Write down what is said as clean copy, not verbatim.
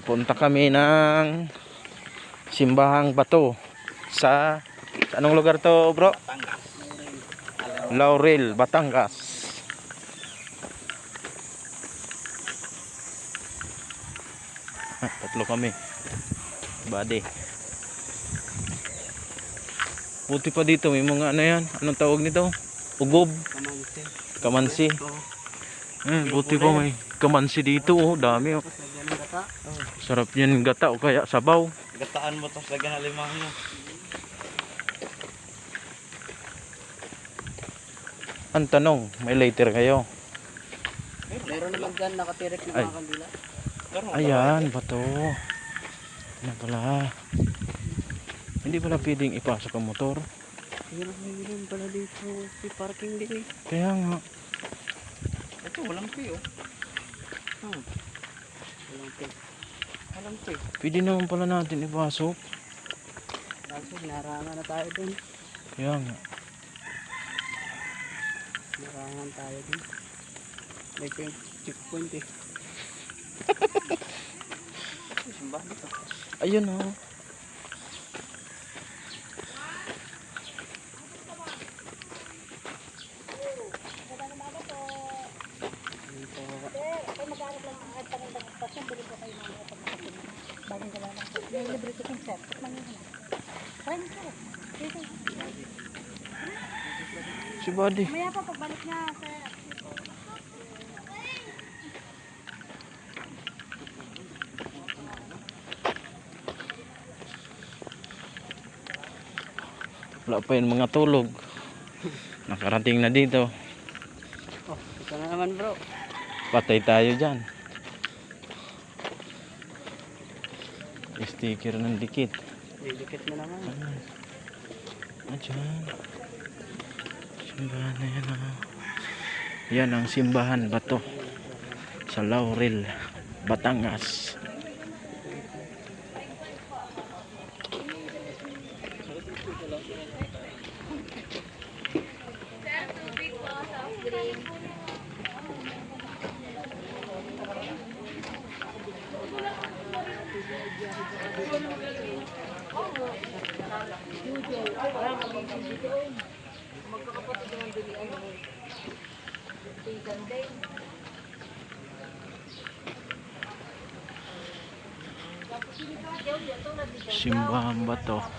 Punta kami ng Simbahang Bato sa anong lugar to, bro? Batangas. Laurel, Batangas. Tatlo kami. Bade. Buti pa dito may mga ano yan. Anong tawag nito? Ugob. Kamansi. Kamansi. Oo. Buti pa may kamansi dito. Oh, dami. Oh. Tapos lagyan ng gata. Oh. Sarap yan gata o kaya sabaw. Gataan mo tapos lagyan ng limang mo. Ang tanong, may lighter kayo? Meron naman dyan nakatirik na Ay. mga kandila. Ayan, bato. Ano pala? Hindi pala pwedeng ipasok ang motor. Meron pala dito. May parking din eh. Kaya nga. Ito walang pay oh. Walang pay. Walang pay. Pwede naman pala natin ipasok. Kaso narangan na tayo dun. Kaya nga. Narangan tayo dun. May checkpoint eh. Simba dito. Ayun oh. Si Buddy. Maya pa pagbalik niya sa Wala pa yung mga tulog. Nakarating na dito. Oh, ito na naman bro. Patay tayo dyan. Sticker ng dikit. Didikit mo naman. Dyan. Simbahan na yan oh. Yan ang Simbahan Bato sa Laurel, Batangas. Simbahan Bato.